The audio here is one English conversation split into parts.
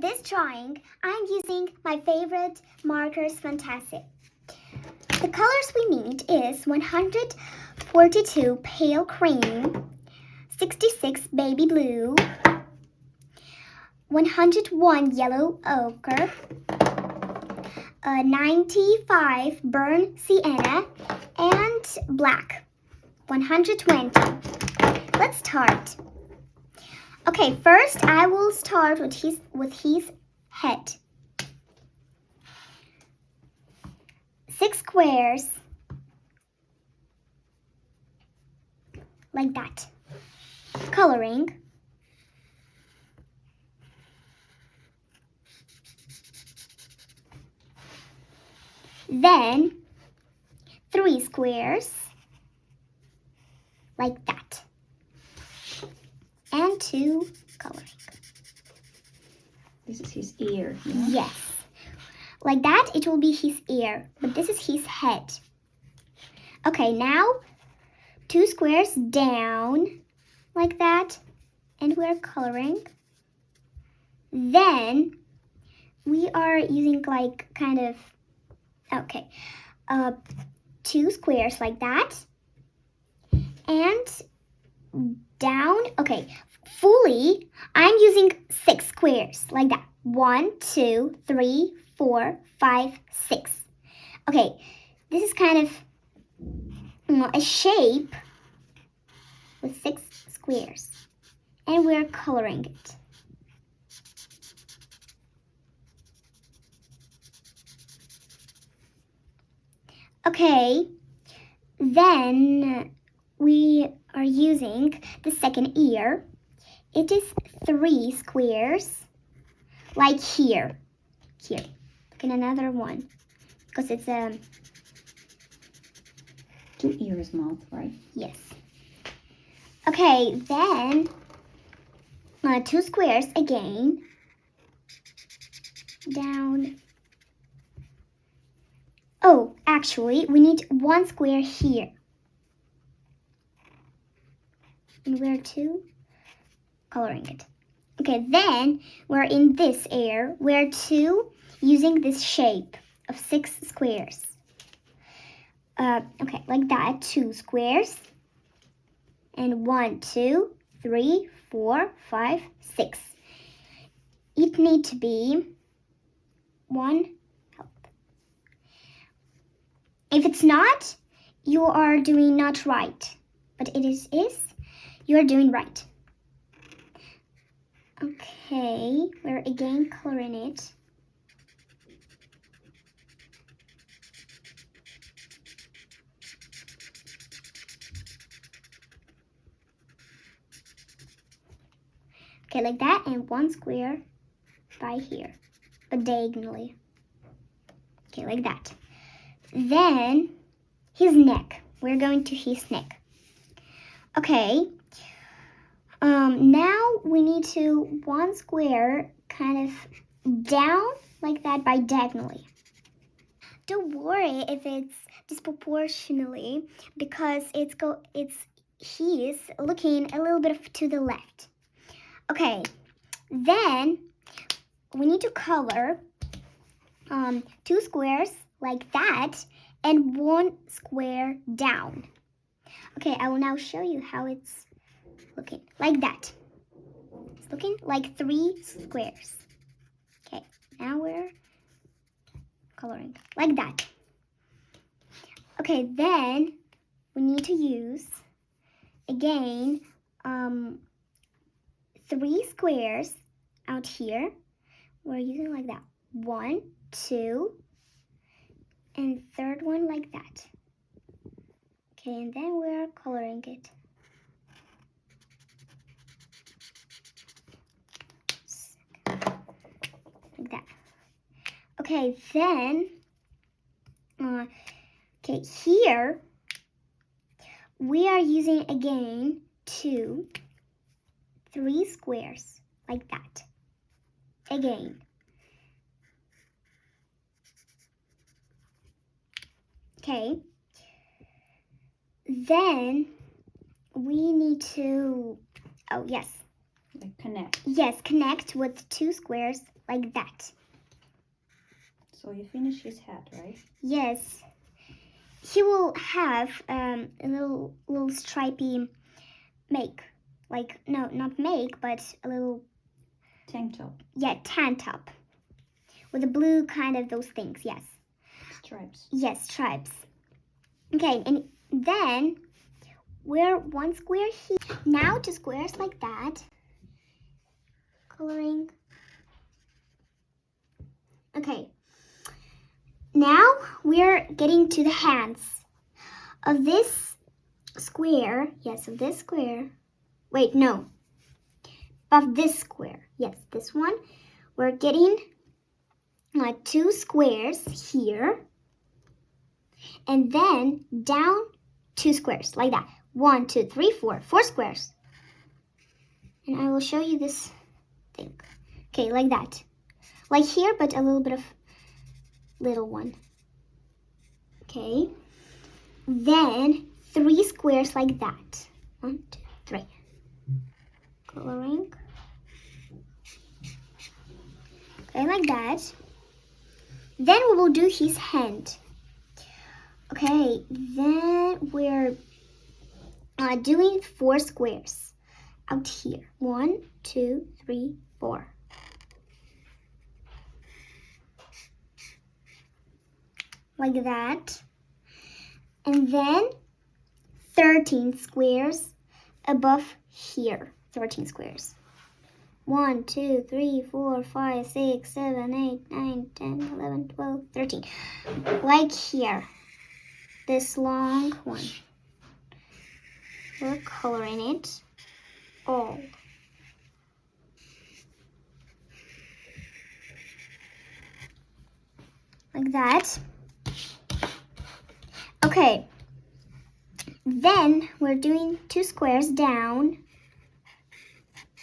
this drawing, I'm using my favorite markers, Fantastic. The colors we need is 142 pale cream, 66 baby blue, 101 yellow ochre, 95 burnt sienna, and black, 120. Let's start. Okay, first I will start with his head. 6 squares, like that. Coloring. Then 3 squares, like that. And 2 coloring. This is his ear. Yeah? Yes. Like that, it will be his ear, but this is his head. Okay, now 2 squares down, like that, and we're coloring. Then we are using like kind of, okay, 2 squares like that, and down, okay, fully, I'm using 6 squares like that. 1, 2, 3, 4, 5, 6. Okay, this is kind of a shape with 6 squares, and we're coloring it. Okay, then we are using the second ear. It is 3 squares, like here. Here, look at another one, because it's 2 ears mouth, right? Yes. Okay, then 2 squares again, down. Oh, actually, we need 1 square here. And we're coloring it. Okay, then we're in this air. We're using this shape of 6 squares. Okay, like that, 2 squares. And 1, 2, 3, 4, 5, 6. It needs to be 1. If it's not, you are doing not right. But it is, you are doing right. Okay, we're again coloring it. Okay, like that, and 1 square by here, but diagonally. Okay, like that. Then his neck. We're going to his neck. Okay. Now we need to 1 square kind of down like that by diagonally. Don't worry if it's disproportionately, because he's looking a little bit to the left. Okay, then we need to color 2 squares like that and 1 square down. Okay, I will now show you how it's looking. Like that. It's looking like 3 squares. Okay, now we're coloring like that. Okay, then we need to use again 3 squares out here. We're using like that. 1, 2, and third one like that. Okay, and then we're coloring it. Like that. Okay, then, okay, here, we are using again 2, 3 squares, like that. Again. Okay. Then we need to, oh yes. Like connect. Yes, connect with 2 squares like that. So you finish his hat, right? Yes. He will have a little stripy make. Like, no, not make, but a little... Tank top. Yeah, tan top. With a blue kind of those things, yes. Stripes. Yes, stripes. Okay, and then we're one square here. Now 2 squares like that. Coloring. Okay. Now we're getting to the hands of this square. Yes, of this square. Wait, no. Of this square. Yes, this one. We're getting like 2 squares here. And then down 2 squares like that. 1, 2, 3, 4. 4 squares. And I will show you this thing. Okay, like that. Like here, but a little bit of little one. Okay. Then 3 squares like that. 1, 2, 3. Coloring. Okay, like that. Then we will do his hand. Okay, then we're doing 4 squares out here. 1, 2, 3, 4. Like that. And then 13 squares above here. 13 squares. 1, 2, 3, 4, 5, 6, 7, 8, 9, 10, 11, 12, 13. Like here. This long one. We're coloring it all. Like that. Okay. Then we're doing 2 squares down.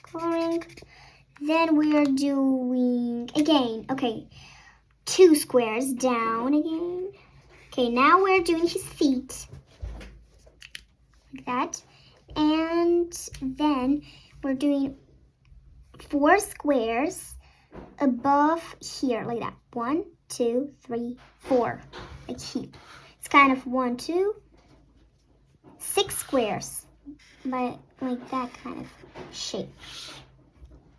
Coloring. Then we are doing again. Okay. 2 squares down again. Okay, now we're doing his feet. Like that. And then we're doing 4 squares above here, like that. 1, 2, 3, 4. Like here. It's kind of 1, 2, 6 squares. But like that kind of shape.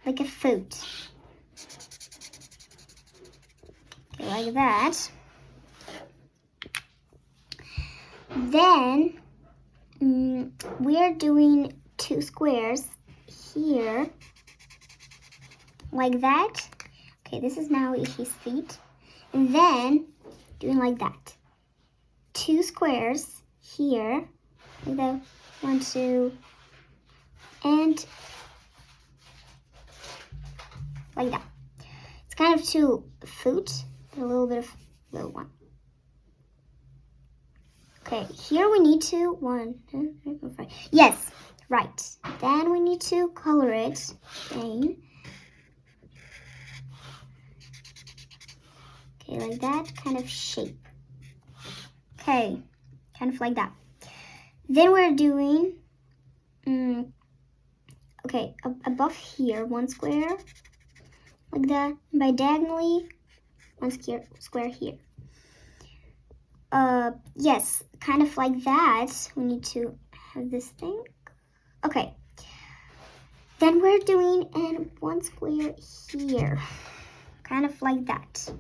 Like a foot. Okay, like that. Then we are doing 2 squares here, like that. Okay, this is now his feet. And then doing like that. 2 squares here, like that. 1, 2, and like that. It's kind of 2 foot, a little bit of little one. Okay, here we need to 1, 2, 3, 4, 5. Yes, right. Then we need to color it again. Okay, like that kind of shape. Okay, kind of like that. Then we're doing, okay, above here, 1 square, like that. By diagonally, 1 square here. Yes, kind of like that. We need to have this thing. Okay. Then we're doing 1 square here. Kind of like that.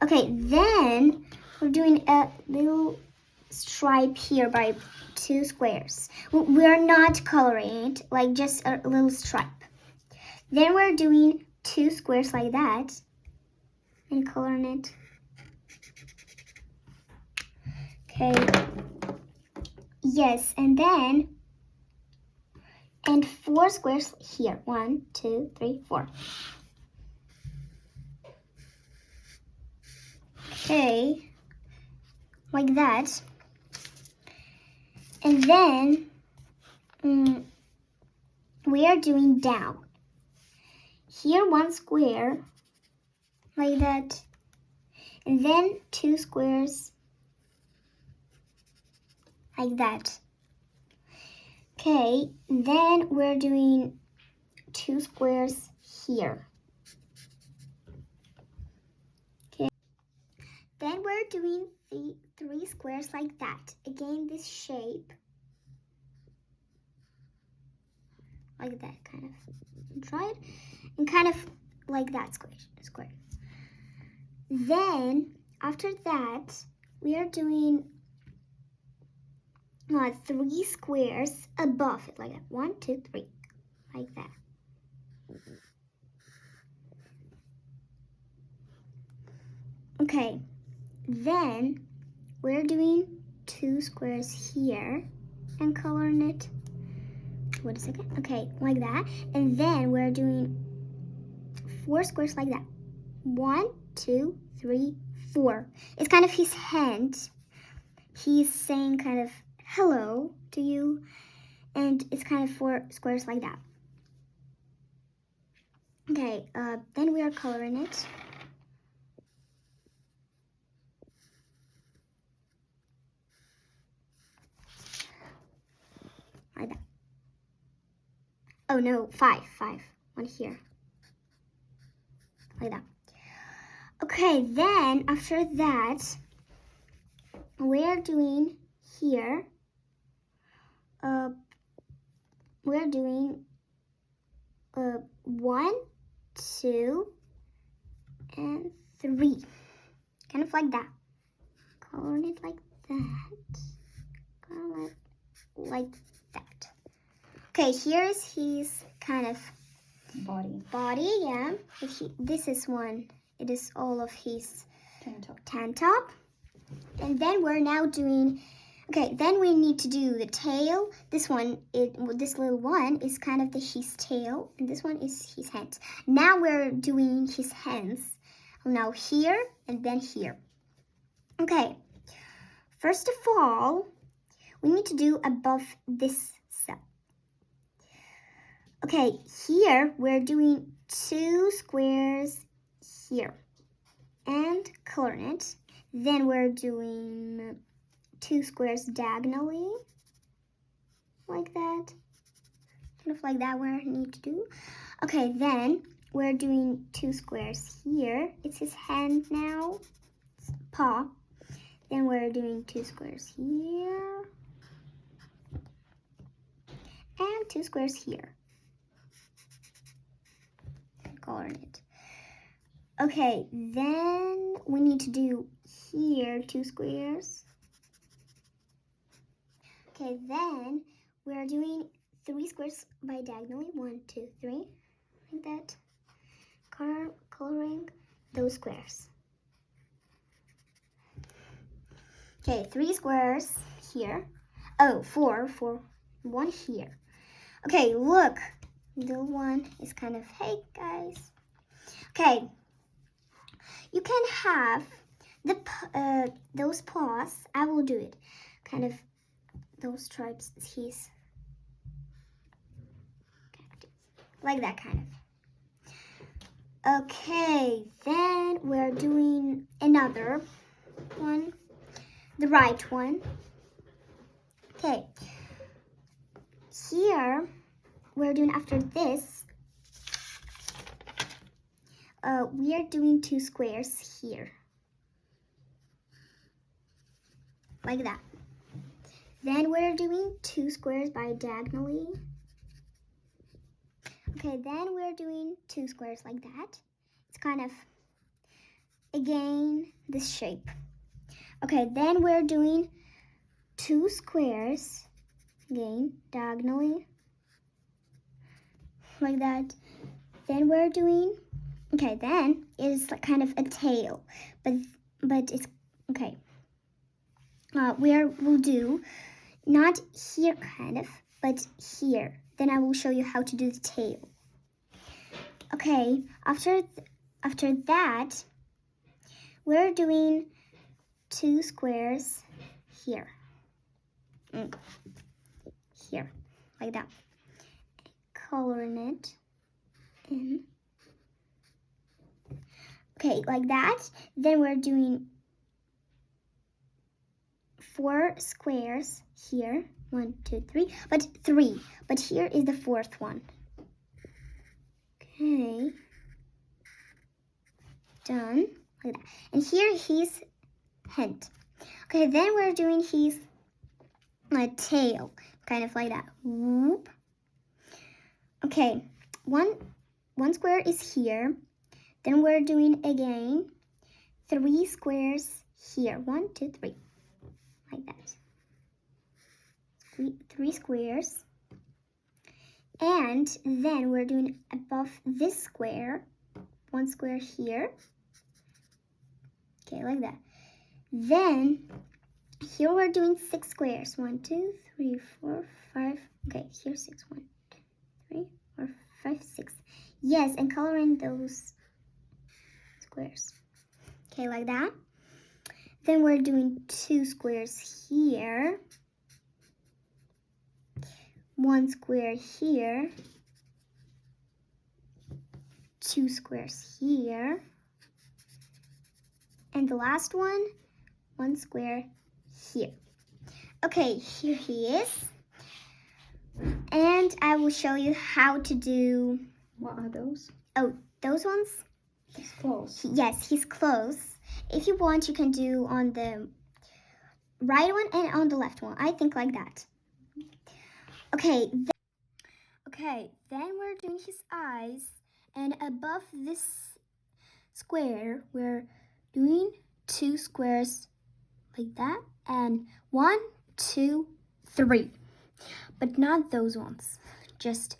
Okay, then we're doing a little stripe here by 2 squares. We're not coloring it, like just a little stripe. Then we're doing 2 squares like that and coloring it. Okay. Yes, and then 4 squares here. 1, 2, 3, 4. Okay, like that. And then we are doing down. Here 1 square, like that. And then 2 squares, like that. Okay, then we're doing 2 squares here. we're doing the 3 squares like that. Again, this shape. Like that, kind of. Try it. And kind of like that square. Then, after that, we are doing 3 squares above it, like that. 1, 2, 3. Like that. Okay, then we're doing 2 squares here and coloring it. Wait a second. Okay, like that. And then we're doing 4 squares like that. 1, 2, 3, 4. It's kind of his hand. He's saying kind of hello to you. And it's kind of 4 squares like that. Okay, then we are coloring it. Like that. Oh no, 5. 1 here. Like that. Okay, then after that, we're doing here, we're doing 1, 2, and 3. Kind of like that. Coloring it like that. Color it like that. Okay, here's his kind of body, yeah. This is one. It is all of his tank top. And then we're now doing, okay, then we need to do the tail. This one, this little one is kind of his tail, and this one is his hands. Now we're doing his hands. Now here, and then here. Okay, first of all, we need to do above this cell. Okay, here we're doing 2 squares here and coloring it. Then we're doing 2 squares diagonally, like that. Kind of like that we need to do. Okay, then we're doing 2 squares here. It's his hand now, paw. Then we're doing 2 squares here. And 2 squares here. Coloring it. Okay, then we need to do here 2 squares. Okay, then we're doing 3 squares by diagonally. 1, 2, 3. Like that. Coloring those squares. Okay, 3 squares here. Oh, 4. 1 here. Okay, look. The one is kind of, hey guys. Okay, you can have those paws. I will do it. Kind of those stripes. He's like that kind of. Okay, then we're doing another one, the right one. Okay, here we're doing after this. We are doing 2 squares here, like that. Then we're doing 2 squares by diagonally. Okay, then we're doing 2 squares like that. It's kind of, again, this shape. Okay, then we're doing 2 squares, again, diagonally, like that. Then we're doing, okay, then it's like kind of a tail, but it's, okay. We'll do not here kind of, but here. Then I will show you how to do the tail. Okay, after that, we're doing 2 squares here. Here, like that. Coloring it in. Okay, like that. Then we're doing 4 squares here. 1, 2, 3. But 3. But here is the 4th one. Okay. Done. Like that. And here he's hint. Okay, then we're doing his tail, kind of like that. Whoop. Okay, one square is here. Then we're doing again 3 squares here. 1, 2, 3, like that. 3 squares. And then we're doing above this square, 1 square here. Okay, like that. Then here we're doing 6 squares. 1, 2, 3, 4, 5. Okay, here's 6. 1, 2, 3, 4, 5, 6. Yes, and coloring those squares. Okay, like that. Then we're doing 2 squares here. 1 square here. 2 squares here. And the last one square here. Okay, here he is. And I will show you how to do... What are those? Oh, those ones? He's close. Yes, he's close. If you want, you can do on the right one and on the left one. I think like that. Okay, then we're doing his eyes. And above this square, we're doing 2 squares like that. And 1, 2, 3. But not those ones. Just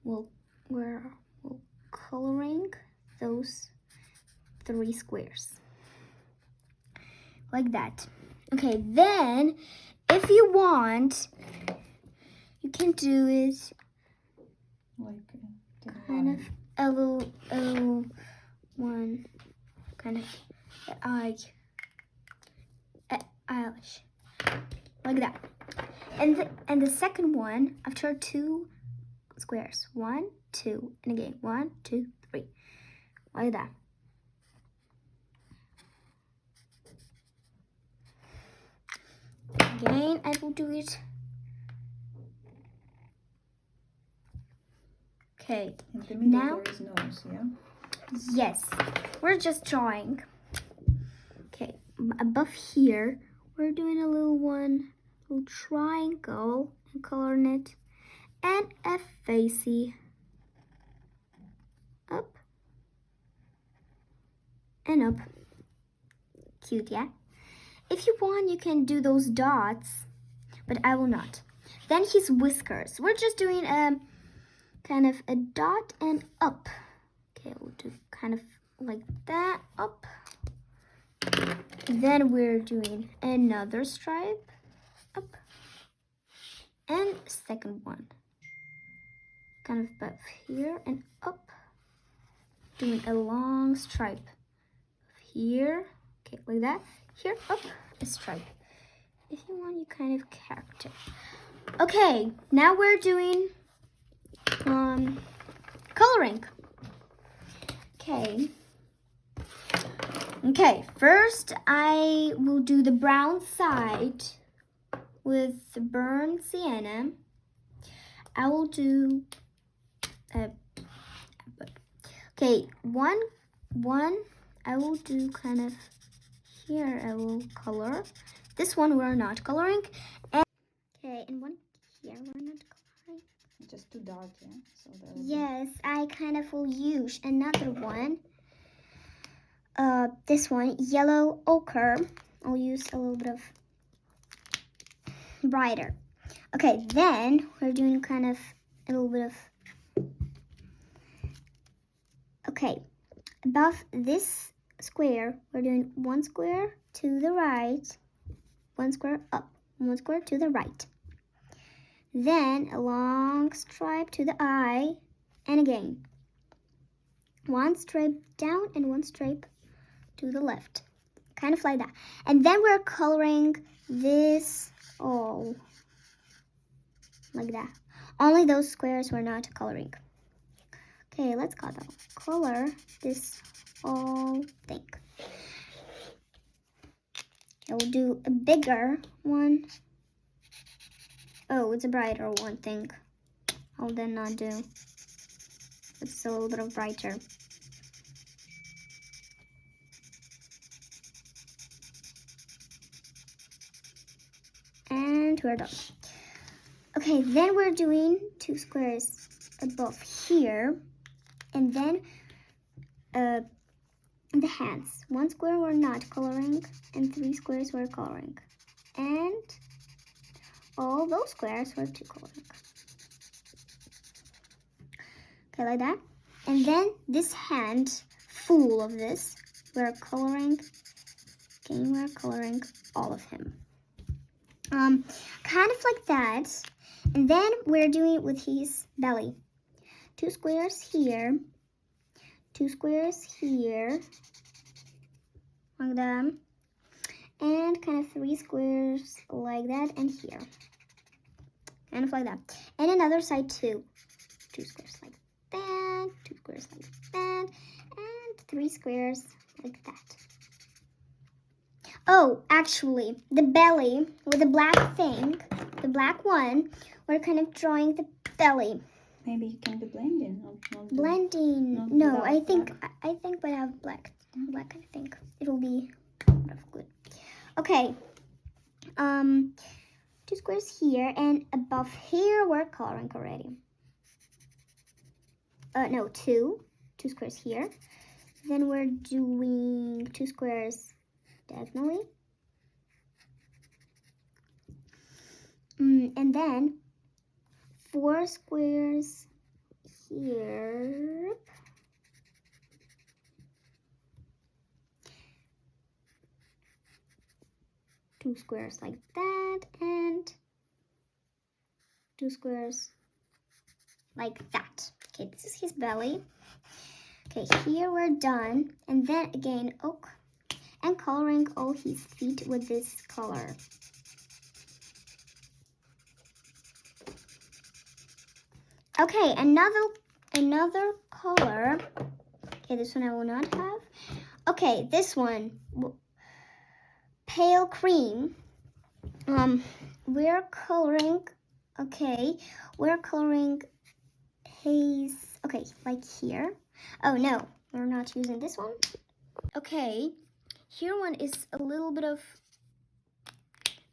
we're coloring those 3 squares. Like that. Okay, then if you want, you can do it Like kind of a little one, kind of eyelash, like that. And the second one after 2 squares, 1, 2, and again 1, 2, 3, like that. Again, I will do it. Okay. in the middle Now, there is nose, yeah? yes, we're just drawing. Okay, above here, we're doing a little triangle and coloring it, and a facey up and up. Cute, yeah? If you want, you can do those dots, but I will not. Then his whiskers. We're just doing kind of a dot and up. Okay, we'll do kind of like that, up. Then we're doing another stripe, up. And second one. Kind of above here and up. Doing a long stripe. Here, okay, like that. Here, up, a stripe. If you want, you kind of character. Okay, now we're doing coloring. Okay, first I will do the brown side with the burnt sienna. I will do one I will do kind of here. I will color. This one we're not coloring. And one here we're not coloring. Just too dark, yeah? So yes, I kind of will use another one. This one, yellow ochre. I'll use a little bit of brighter. Okay, then we're doing kind of a little bit of... Okay, above this square, we're doing 1 square to the right, 1 square up, 1 square to the right. Then a long stripe to the eye, and again, 1 stripe down and 1 stripe to the left, kind of like that. And then we're coloring this all like that. Only those squares we're not coloring. Okay, let's color this whole thing. Okay, we'll do a bigger one. Oh, it's a brighter one thing. I'll then not do. It's a little bit brighter. it, we're done. Okay, then we're doing 2 squares above here, and then the hands. 1 square we're not coloring, and 3 squares we're coloring, and all those squares we're coloring. Okay, like that. And then this hand full of this, we're coloring. Okay, we're coloring all of him. Kind of like that. And then we're doing it with his belly. 2 squares here, 2 squares here, like that, and kind of 3 squares like that, and here, kind of like that. And another side too. 2 squares like that, 2 squares like that, and 3 squares like that. Oh, actually, the belly with the black thing, the black one, we're kind of drawing the belly. Maybe you can do blending. Not Blending. not No, without I think black. I have black. Black, I think it will be good. Okay. 2 squares here, and above here we're coloring already. No, 2 squares here. Then we're doing 2 squares diagonally. And then 4 squares here. Two squares like that, and 2 squares like that. Okay, this is his belly. Okay, here we're done. And then again, and coloring all his feet with this color. Okay, another color. Okay, this one I will not have. Okay, this one, pale cream. We're coloring. Okay, we're coloring his. Okay, like here. Oh no, we're not using this one. Okay, here one is a little bit of.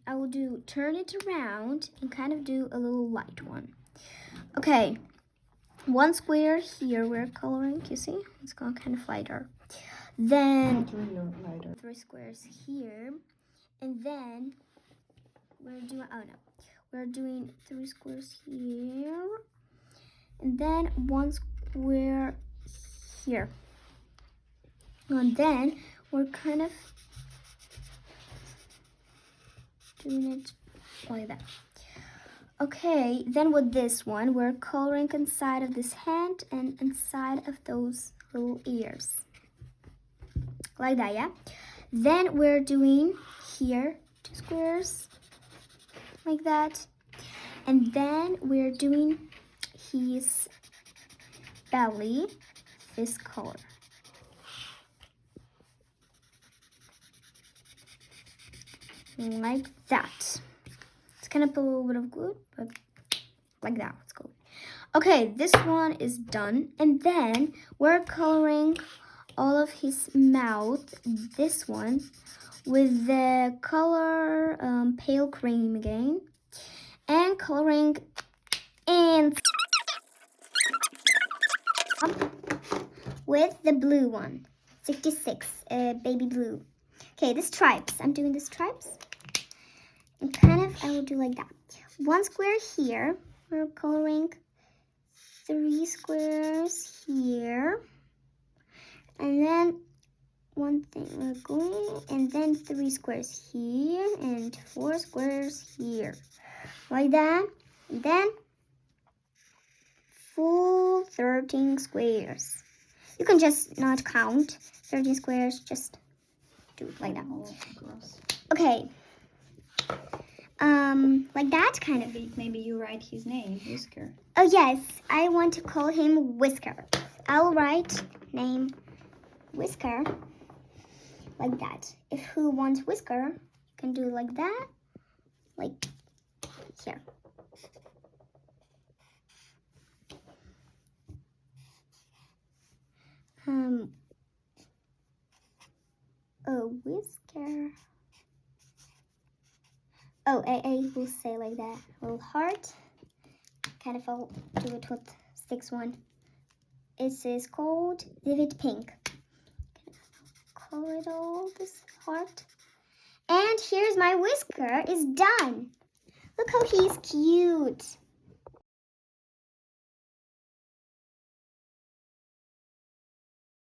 I will turn it around and kind of do a little light one. Okay, 1 square here we're coloring, you see? It's gone kind of lighter. Then Really lighter. 3 squares here, and then we're doing 3 squares here, and then 1 square here. And then we're kind of doing it like that. Okay, then with this one, we're coloring inside of this hand and inside of those little ears. Like that, yeah? Then we're doing here 2 squares, like that. And then we're doing his belly, this color. Like that. It's kind of a little bit of glue, but like that. Let's go. Okay, this one is done. And then we're coloring all of his mouth, this one, with the color pale cream again. And coloring and with the blue one, 66, baby blue. Okay, the stripes. I'm doing the stripes. And kind of, I will do like that. 1 square here. We're coloring 3 squares here. And then one thing we're going, and then 3 squares here and 4 squares here. Like that. And then full 13 squares. You can just not count 13 squares, just do it like that. Okay. Like that kind of. Maybe you write his name, Whisker. Oh yes, I want to call him Whisker. I'll write name Whisker like that. If who wants Whisker, you can do like that, like here. A Whisker. Oh, I will say like that. Little heart. Kind of I'll do it with sticks one. It is called Vivid Pink. Color it all this heart. And here's my Whisker. It's done. Look how he's cute.